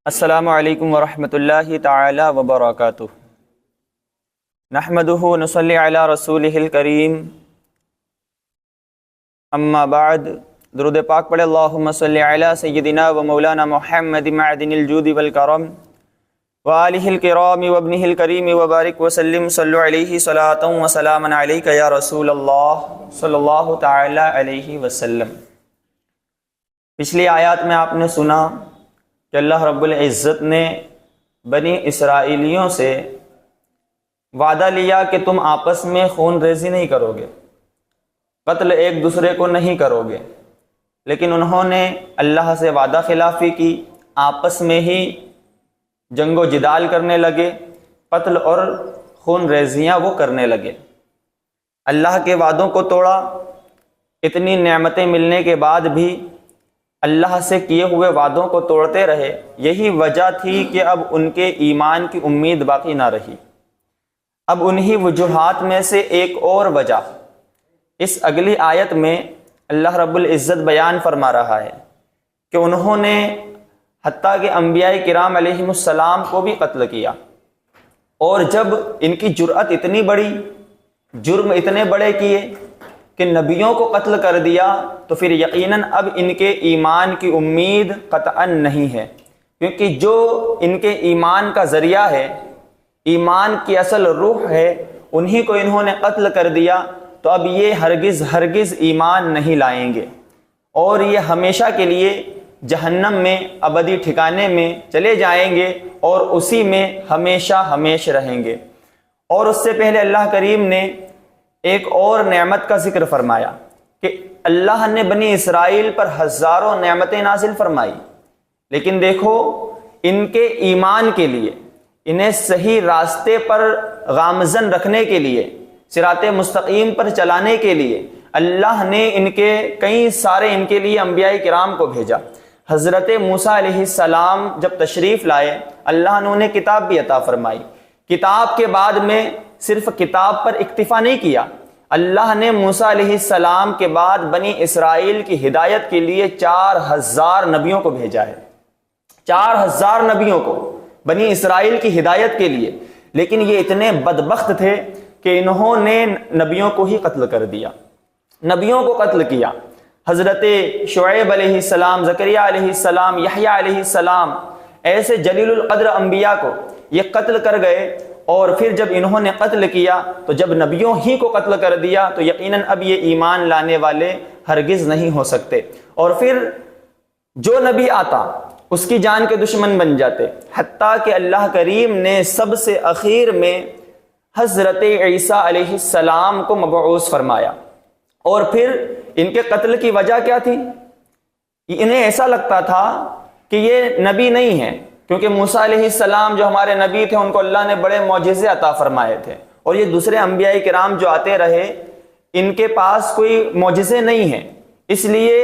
السلام علیکم ورحمۃ اللہ تعالی وبرکاتہ۔ نحمدہ نصلی علی رسولہ الکریم، اما بعد۔ درود پاک پڑھے اللہم صلی علی سیدنا و مولانا محمد معدن الجود والکرم وآلہ الکرام وابنہ الکریم وبارک وسلم، صلو علیہ صلاۃ و سلاما علیک یا رسول اللہ صلی اللہ تعالی علیہ وسلم۔ پچھلی آیات میں آپ نے سنا کہ اللہ رب العزت نے بنی اسرائیلیوں سے وعدہ لیا کہ تم آپس میں خون ریزی نہیں کرو گے، قتل ایک دوسرے کو نہیں کرو گے، لیکن انہوں نے اللہ سے وعدہ خلافی کی، آپس میں ہی جنگ و جدال کرنے لگے، قتل اور خون ریزیاں وہ کرنے لگے، اللہ کے وعدوں کو توڑا۔ اتنی نعمتیں ملنے کے بعد بھی اللہ سے کیے ہوئے وعدوں کو توڑتے رہے۔ یہی وجہ تھی کہ اب ان کے ایمان کی امید باقی نہ رہی۔ اب انہی وجوہات میں سے ایک اور وجہ اس اگلی آیت میں اللہ رب العزت بیان فرما رہا ہے کہ انہوں نے حتیٰ کہ انبیاء کرام علیہم السلام کو بھی قتل کیا، اور جب ان کی جرأت اتنی بڑی، جرم اتنے بڑے کیے کہ نبیوں کو قتل کر دیا، تو پھر یقیناً اب ان کے ایمان کی امید قطعاً نہیں ہے، کیونکہ جو ان کے ایمان کا ذریعہ ہے، ایمان کی اصل روح ہے، انہی کو انہوں نے قتل کر دیا، تو اب یہ ہرگز ایمان نہیں لائیں گے، اور یہ ہمیشہ کے لیے جہنم میں ابدی ٹھکانے میں چلے جائیں گے، اور اسی میں ہمیشہ رہیں گے۔ اور اس سے پہلے اللہ کریم نے ایک اور نعمت کا ذکر فرمایا کہ اللہ نے بنی اسرائیل پر ہزاروں نعمتیں نازل فرمائی، لیکن دیکھو ان کے ایمان کے لیے، انہیں صحیح راستے پر گامزن رکھنے کے لیے، صراط مستقیم پر چلانے کے لیے اللہ نے ان کے کئی سارے ان کے لیے انبیاء کرام کو بھیجا۔ حضرت موسیٰ علیہ السلام جب تشریف لائے، اللہ نے انہیں کتاب بھی عطا فرمائی۔ کتاب کے بعد میں صرف کتاب پر اکتفا نہیں کیا، اللہ نے موسیٰ علیہ السلام کے بعد بنی اسرائیل کی ہدایت کے لیے 4000 نبیوں کو بھیجا ہے، 4000 نبیوں کو بنی اسرائیل کی ہدایت کے لیے، لیکن یہ اتنے بدبخت تھے کہ انہوں نے نبیوں کو ہی قتل کر دیا، نبیوں کو قتل کیا۔ حضرت شعیب علیہ السلام، زکریا علیہ السلام، یحییٰ علیہ السلام، ایسے جلیل القدر انبیاء کو یہ قتل کر گئے، اور پھر جب انہوں نے قتل کیا تو جب نبیوں ہی کو قتل کر دیا تو یقیناً اب یہ ایمان لانے والے ہرگز نہیں ہو سکتے، اور پھر جو نبی آتا اس کی جان کے دشمن بن جاتے، حتیٰ کہ اللہ کریم نے سب سے اخیر میں حضرت عیسیٰ علیہ السلام کو مبعوث فرمایا۔ اور پھر ان کے قتل کی وجہ کیا تھی؟ انہیں ایسا لگتا تھا کہ یہ نبی نہیں ہے، کیونکہ موسیٰ علیہ السلام جو ہمارے نبی تھے ان کو اللہ نے بڑے معجزے عطا فرمائے تھے، اور یہ دوسرے انبیاء کرام جو آتے رہے ان کے پاس کوئی معجزے نہیں ہیں، اس لیے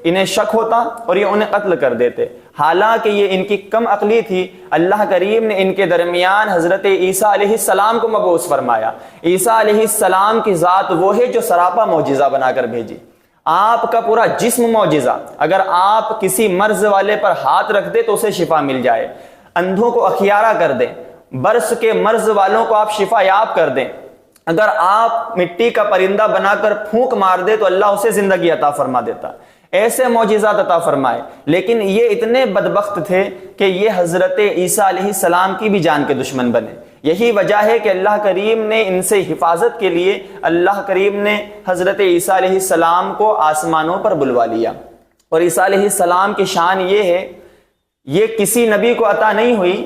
انہیں شک ہوتا اور یہ انہیں قتل کر دیتے۔ حالانکہ یہ ان کی کم عقلی تھی، اللہ کریم نے ان کے درمیان حضرت عیسیٰ علیہ السلام کو مبعوث فرمایا۔ عیسیٰ علیہ السلام کی ذات وہ ہے جو سراپا معجزہ بنا کر بھیجی۔ آپ کا پورا جسم معجزہ، اگر آپ کسی مرض والے پر ہاتھ رکھ دیں تو اسے شفا مل جائے، اندھوں کو اخیارہ کر دیں، برس کے مرض والوں کو آپ شفا یاب کر دیں، اگر آپ مٹی کا پرندہ بنا کر پھونک مار دے تو اللہ اسے زندگی عطا فرما دیتا، ایسے معجزات عطا فرمائے۔ لیکن یہ اتنے بدبخت تھے کہ یہ حضرت عیسیٰ علیہ السلام کی بھی جان کے دشمن بنے۔ یہی وجہ ہے کہ اللہ کریم نے ان سے حفاظت کے لیے اللہ کریم نے حضرت عیسیٰ علیہ السلام کو آسمانوں پر بلوا لیا۔ اور عیسیٰ علیہ السلام کی شان یہ ہے، یہ کسی نبی کو عطا نہیں ہوئی۔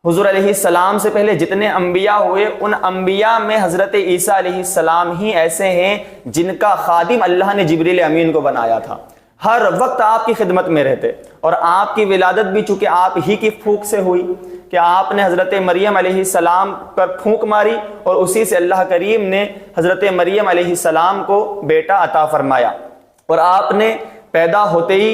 حضور علیہ السلام سے پہلے جتنے انبیاء ہوئے ان انبیاء میں حضرت عیسیٰ علیہ السلام ہی ایسے ہیں جن کا خادم اللہ نے جبریل امین کو بنایا تھا، ہر وقت آپ کی خدمت میں رہتے، اور آپ کی ولادت بھی چونکہ آپ ہی کی پھونک سے ہوئی کہ آپ نے حضرت مریم علیہ السلام پر پھونک ماری، اور اسی سے اللہ کریم نے حضرت مریم علیہ السلام کو بیٹا عطا فرمایا، اور آپ نے پیدا ہوتے ہی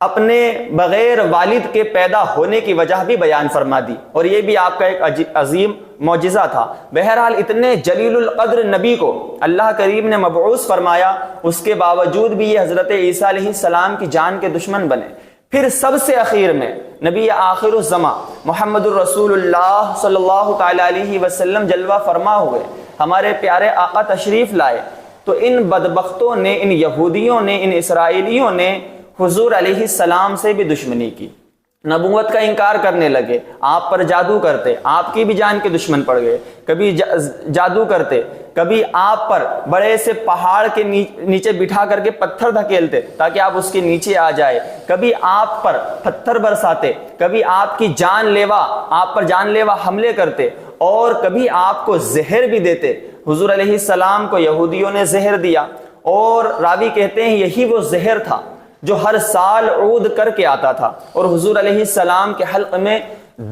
اپنے بغیر والد کے پیدا ہونے کی وجہ بھی بیان فرما دی، اور یہ بھی آپ کا ایک عظیم معجزہ تھا۔ بہرحال اتنے جلیل القدر نبی کو اللہ کریم نے مبعوث فرمایا، اس کے باوجود بھی یہ حضرت عیسیٰ علیہ السلام کی جان کے دشمن بنے۔ پھر سب سے اخیر میں نبی آخر الزماں محمد الرسول اللہ صلی اللہ تعالی علیہ وسلم جلوہ فرما ہوئے، ہمارے پیارے آقا تشریف لائے، تو ان بدبختوں نے، ان یہودیوں نے، ان اسرائیلیوں نے حضور علیہ السلام سے بھی دشمنی کی، نبوت کا انکار کرنے لگے، آپ پر جادو کرتے، آپ کی بھی جان کے دشمن پڑ گئے، کبھی جادو کرتے، کبھی آپ پر بڑے سے پہاڑ کے نیچے بٹھا کر کے پتھر دھکیلتے تاکہ آپ اس کے نیچے آ جائے، کبھی آپ پر پتھر برساتے، کبھی آپ کی آپ پر جان لیوا حملے کرتے، اور کبھی آپ کو زہر بھی دیتے۔ حضور علیہ السلام کو یہودیوں نے زہر دیا، اور راوی کہتے ہیں یہی وہ زہر تھا جو ہر سال عود کر کے آتا تھا، اور حضور علیہ السلام کے حلق میں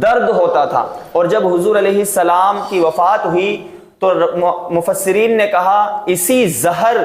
درد ہوتا تھا، اور جب حضور علیہ السلام کی وفات ہوئی تو مفسرین نے کہا اسی زہر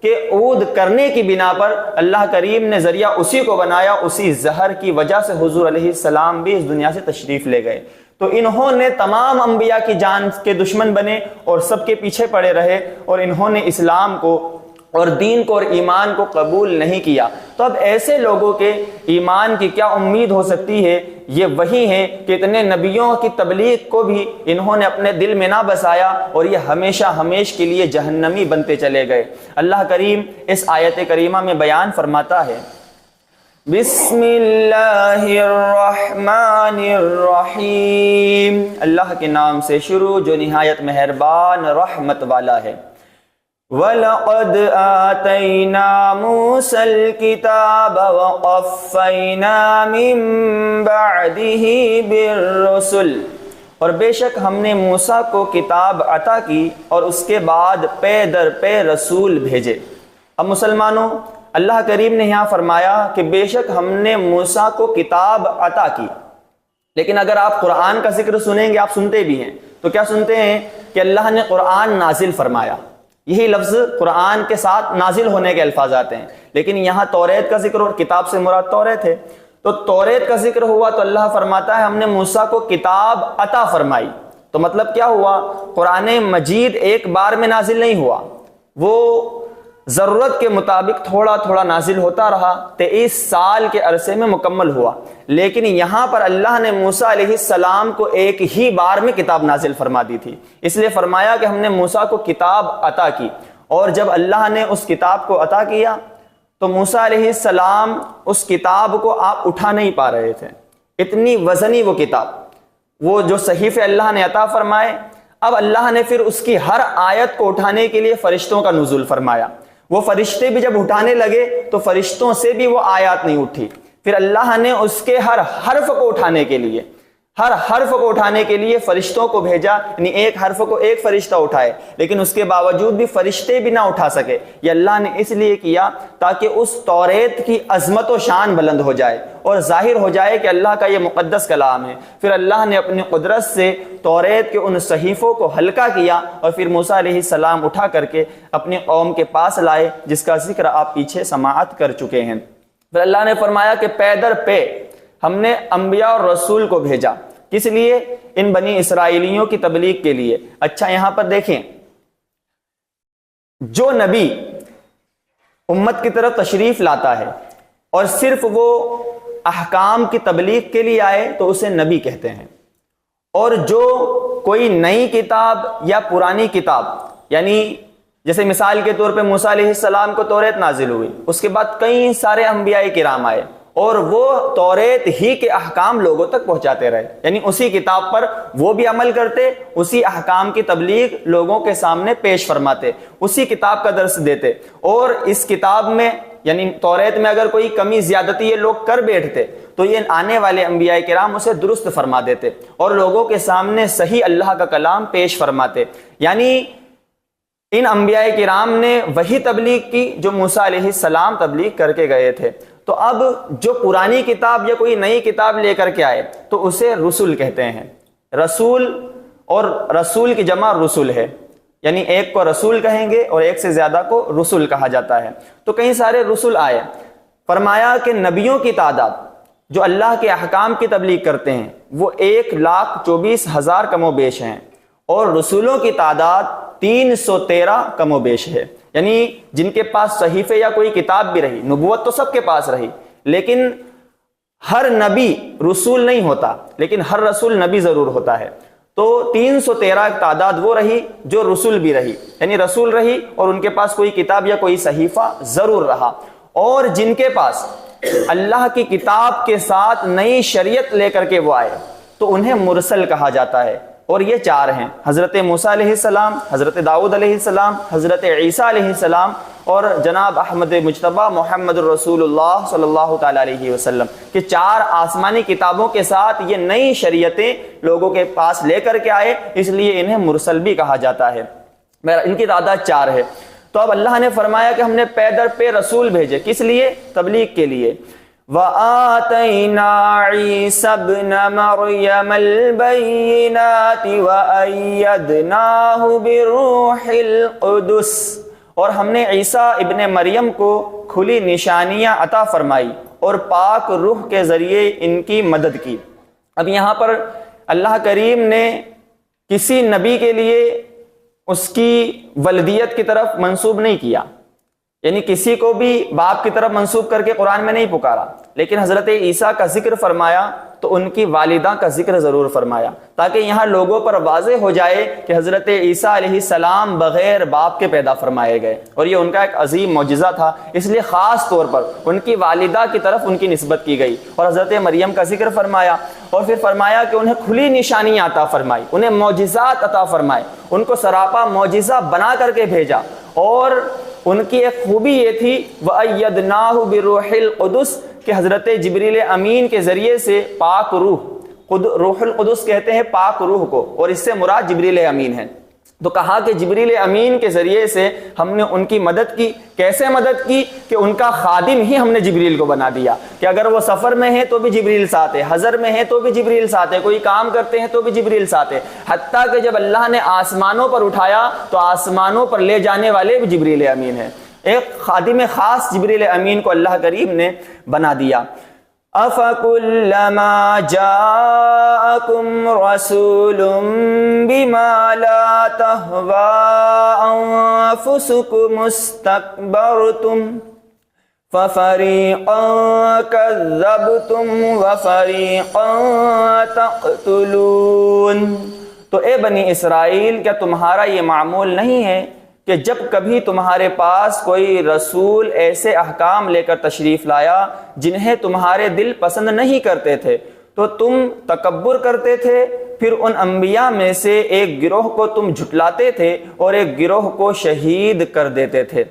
کے عود کرنے کی بنا پر اللہ کریم نے ذریعہ اسی کو بنایا، اسی زہر کی وجہ سے حضور علیہ السلام بھی اس دنیا سے تشریف لے گئے۔ تو انہوں نے تمام انبیاء کی جان کے دشمن بنے اور سب کے پیچھے پڑے رہے، اور انہوں نے اسلام کو اور دین کو اور ایمان کو قبول نہیں کیا۔ تو اب ایسے لوگوں کے ایمان کی کیا امید ہو سکتی ہے؟ یہ وہی ہیں کہ اتنے نبیوں کی تبلیغ کو بھی انہوں نے اپنے دل میں نہ بسایا، اور یہ ہمیشہ ہمیش کے لیے جہنمی بنتے چلے گئے۔ اللہ کریم اس آیت کریمہ میں بیان فرماتا ہے، بسم اللہ الرحمن الرحیم، اللہ کے نام سے شروع جو نہایت مہربان رحمت والا ہے۔ وَلَقَدْ آتَيْنَا مُوسَى الْكِتَابَ وَقَفَّيْنَا مِن بَعْدِهِ بِالرُّسُلِ، اور بے شک ہم نے موسیٰ کو کتاب عطا کی اور اس کے بعد پے در پے رسول بھیجے۔ اب مسلمانوں، اللہ کریم نے یہاں فرمایا کہ بے شک ہم نے موسیٰ کو کتاب عطا کی، لیکن اگر آپ قرآن کا ذکر سنیں گے، آپ سنتے بھی ہیں، تو کیا سنتے ہیں کہ اللہ نے قرآن نازل فرمایا، یہی لفظ قرآن کے ساتھ نازل ہونے کے الفاظ آتے ہیں، لیکن یہاں توریت کا ذکر، اور کتاب سے مراد توریت ہے، تو توریت کا ذکر ہوا تو اللہ فرماتا ہے ہم نے موسیٰ کو کتاب عطا فرمائی۔ تو مطلب کیا ہوا؟ قرآن مجید ایک بار میں نازل نہیں ہوا، وہ ضرورت کے مطابق تھوڑا تھوڑا نازل ہوتا رہا، 23 سال کے عرصے میں مکمل ہوا۔ لیکن یہاں پر اللہ نے موسیٰ علیہ السلام کو ایک ہی بار میں کتاب نازل فرما دی تھی، اس لیے فرمایا کہ ہم نے موسیٰ کو کتاب عطا کی۔ اور جب اللہ نے اس کتاب کو عطا کیا تو موسیٰ علیہ السلام اس کتاب کو آپ اٹھا نہیں پا رہے تھے، اتنی وزنی وہ کتاب، وہ جو صحیفے اللہ نے عطا فرمائے، اب اللہ نے پھر اس کی ہر آیت کو اٹھانے کے لیے فرشتوں کا نزول فرمایا۔ وہ فرشتے بھی جب اٹھانے لگے تو فرشتوں سے بھی وہ آیات نہیں اٹھی، پھر اللہ نے اس کے ہر حرف کو اٹھانے کے لیے فرشتوں کو بھیجا، یعنی ایک حرف کو ایک فرشتہ اٹھائے، لیکن اس کے باوجود بھی فرشتے بھی نہ اٹھا سکے۔ یہ اللہ نے اس لیے کیا تاکہ اس توریت کی عظمت و شان بلند ہو جائے اور ظاہر ہو جائے کہ اللہ کا یہ مقدس کلام ہے۔ پھر اللہ نے اپنی قدرت سے توریت کے ان صحیفوں کو ہلکا کیا، اور پھر موسیٰ علیہ السلام اٹھا کر کے اپنی قوم کے پاس لائے، جس کا ذکر آپ پیچھے سماعت کر چکے ہیں۔ پھر اللہ نے فرمایا کہ پے در پے ہم نے انبیاء اور رسول کو بھیجا، کس لیے؟ ان بنی اسرائیلیوں کی تبلیغ کے لیے۔ اچھا، یہاں پر دیکھیں، جو نبی امت کی طرف تشریف لاتا ہے اور صرف وہ احکام کی تبلیغ کے لیے آئے تو اسے نبی کہتے ہیں، اور جو کوئی نئی کتاب یا پرانی کتاب، یعنی جیسے مثال کے طور پہ موسیٰ علیہ السلام کو توریت نازل ہوئی، اس کے بعد کئی سارے انبیاء کرام آئے اور وہ توریت ہی کے احکام لوگوں تک پہنچاتے رہے، یعنی اسی کتاب پر وہ بھی عمل کرتے، اسی احکام کی تبلیغ لوگوں کے سامنے پیش فرماتے، اسی کتاب کا درس دیتے، اور اس کتاب میں یعنی توریت میں اگر کوئی کمی زیادتی یہ لوگ کر بیٹھتے تو یہ آنے والے انبیاء کرام اسے درست فرما دیتے اور لوگوں کے سامنے صحیح اللہ کا کلام پیش فرماتے۔ یعنی ان انبیاء کرام نے وہی تبلیغ کی جو موسیٰ علیہ السلام تبلیغ کر کے گئے تھے۔ تو اب جو پرانی کتاب یا کوئی نئی کتاب لے کر کے آئے تو اسے رسول کہتے ہیں۔ رسول، اور رسول کی جمع رسول ہے، یعنی ایک کو رسول کہیں گے اور ایک سے زیادہ کو رسول کہا جاتا ہے۔ تو کئی سارے رسول آئے، فرمایا کہ نبیوں کی تعداد جو اللہ کے احکام کی تبلیغ کرتے ہیں وہ 1,24,000 کم و بیش ہیں، اور رسولوں کی تعداد 313 کم و بیش ہے، یعنی جن کے پاس صحیفے یا کوئی کتاب بھی رہی، نبوت تو سب کے پاس رہی، لیکن ہر نبی رسول نہیں ہوتا، لیکن ہر رسول نبی ضرور ہوتا ہے۔ تو 313 تعداد وہ رہی جو رسول بھی رہی، یعنی رسول رہی اور ان کے پاس کوئی کتاب یا کوئی صحیفہ ضرور رہا، اور جن کے پاس اللہ کی کتاب کے ساتھ نئی شریعت لے کر کے وہ آئے تو انہیں مرسل کہا جاتا ہے۔ اور یہ 4 ہیں، حضرت موسیٰ علیہ السلام، حضرت داؤد علیہ السلام، حضرت عیسیٰ علیہ السلام، اور جناب احمد مجتبیٰ محمد الرسول اللہ صلی اللہ تعالیٰ علیہ وسلم، کہ 4 آسمانی کتابوں کے ساتھ یہ نئی شریعتیں لوگوں کے پاس لے کر کے آئے، اس لیے انہیں مرسل بھی کہا جاتا ہے۔ ان کی تعداد 4 ہے۔ تو اب اللہ نے فرمایا کہ ہم نے پے در پے رسول بھیجے، کس لیے؟ تبلیغ کے لیے۔ وَآتَيْنَا عِيسَى ابْنَ مَرْيَمَ الْبَيِّنَاتِ وَأَيَّدْنَاهُ بِالرُّوحِ الْقُدُسِ، اور ہم نے عیسیٰ ابن مریم کو کھلی نشانیاں عطا فرمائی اور پاک روح کے ذریعے ان کی مدد کی۔ اب یہاں پر اللہ کریم نے کسی نبی کے لیے اس کی ولدیت کی طرف منسوب نہیں کیا، یعنی کسی کو بھی باپ کی طرف منسوب کر کے قرآن میں نہیں پکارا، لیکن حضرت عیسیٰ کا ذکر فرمایا تو ان کی والدہ کا ذکر ضرور فرمایا، تاکہ یہاں لوگوں پر واضح ہو جائے کہ حضرت عیسیٰ علیہ السلام بغیر باپ کے پیدا فرمائے گئے، اور یہ ان کا ایک عظیم معجزہ تھا، اس لیے خاص طور پر ان کی والدہ کی طرف ان کی نسبت کی گئی اور حضرت مریم کا ذکر فرمایا، اور پھر فرمایا کہ انہیں کھلی نشانیاں عطا فرمائی، انہیں معجزات عطا فرمائے، ان کو سراپا معجزہ بنا کر کے بھیجا۔ اور ان کی ایک خوبی یہ تھی وَأَيَّدْنَاهُ بِالرُّوحِ الْقُدُسِ، کہ حضرت جبریل امین کے ذریعے سے پاک روح، روح القدس کہتے ہیں پاک روح کو، اور اس سے مراد جبریل امین ہے۔ تو کہا کہ جبریل امین کے ذریعے سے ہم نے ان کی مدد کی۔ کیسے مدد کی؟ کہ ان کا خادم ہی ہم نے جبریل کو بنا دیا، کہ اگر وہ سفر میں ہیں تو بھی جبریل ساتھ ہے، حضر میں ہیں تو بھی جبریل ساتھ ہے، کوئی کام کرتے ہیں تو بھی جبریل ساتھ ہے، حتیٰ کہ جب اللہ نے آسمانوں پر اٹھایا تو آسمانوں پر لے جانے والے بھی جبریل امین ہیں۔ ایک خادم خاص جبریل امین کو اللہ کریم نے بنا دیا۔ أَفَكُلَّمَا جَاءَكُمْ رَسُولٌ بِمَا لَا تَهْوَىٰ أَنفُسُكُمُ اسْتَكْبَرْتُمْ فَفَرِيقًا كَذَّبْتُمْ وَفَرِيقًا تَقْتُلُونَ۔ تو اے بنی اسرائیل، کیا تمہارا یہ معمول نہیں ہے کہ جب کبھی تمہارے پاس کوئی رسول ایسے احکام لے کر تشریف لایا جنہیں تمہارے دل پسند نہیں کرتے تھے تو تم تکبر کرتے تھے، پھر ان انبیاء میں سے ایک گروہ کو تم جھٹلاتے تھے اور ایک گروہ کو شہید کر دیتے تھے۔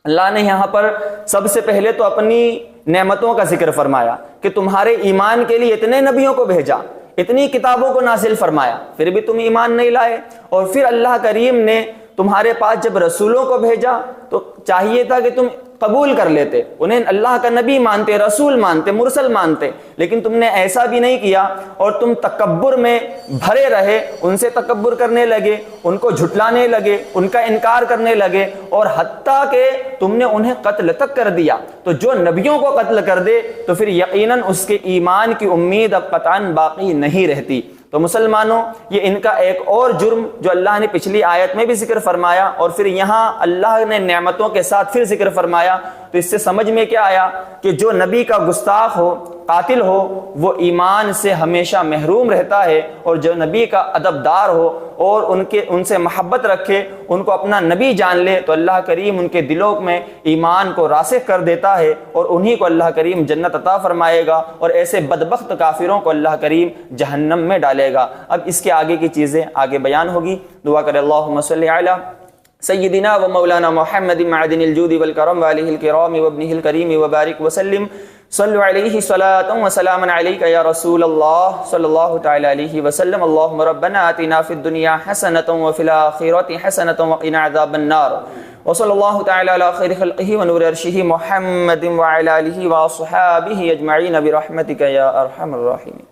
اللہ نے یہاں پر سب سے پہلے تو اپنی نعمتوں کا ذکر فرمایا کہ تمہارے ایمان کے لیے اتنے نبیوں کو بھیجا، اتنی کتابوں کو نازل فرمایا، پھر بھی تم ایمان نہیں لائے۔ اور پھر اللہ کریم نے تمہارے پاس جب رسولوں کو بھیجا تو چاہیے تھا کہ تم قبول کر لیتے، انہیں اللہ کا نبی مانتے، رسول مانتے، مرسل مانتے، لیکن تم نے ایسا بھی نہیں کیا اور تم تکبر میں بھرے رہے، ان سے تکبر کرنے لگے، ان کو جھٹلانے لگے، ان کا انکار کرنے لگے، اور حتیٰ کہ تم نے انہیں قتل تک کر دیا۔ تو جو نبیوں کو قتل کر دے تو پھر یقیناً اس کے ایمان کی امید اب قطعاً باقی نہیں رہتی۔ تو مسلمانوں، یہ ان کا ایک اور جرم جو اللہ نے پچھلی آیت میں بھی ذکر فرمایا اور پھر یہاں اللہ نے نعمتوں کے ساتھ پھر ذکر فرمایا، تو اس سے سمجھ میں کیا آیا کہ جو نبی کا گستاخ ہو، قاتل ہو، وہ ایمان سے ہمیشہ محروم رہتا ہے، اور جو نبی کا ادبدار ہو اور ان سے محبت رکھے، ان کو اپنا نبی جان لے، تو اللہ کریم ان کے دلوں میں ایمان کو راسخ کر دیتا ہے اور انہی کو اللہ کریم جنت عطا فرمائے گا، اور ایسے بدبخت کافروں کو اللہ کریم جہنم میں ڈالے گا۔ اب اس کے آگے کی چیزیں آگے بیان ہوگی۔ دعا کرے اللہم صلی علی سیدنا و مولانا محمد معدن الجود والکرم وآلہ الکرام وابنہ الکریم وبارک وسلم۔ صلوا علیہ صلاة و سلاما علیک یا رسول اللہ صلی اللہ تعالی علیہ وسلم۔ اللہم ربنا آتنا فی الدنیا حسنة وفی الآخرة حسنة وقنا عذاب النار۔ وصلی اللہ تعالی علی خیر خلقہ ونور عرشہ محمد وعلی آلہ واصحابہ اجمعین برحمتک یا ارحم الراحمین۔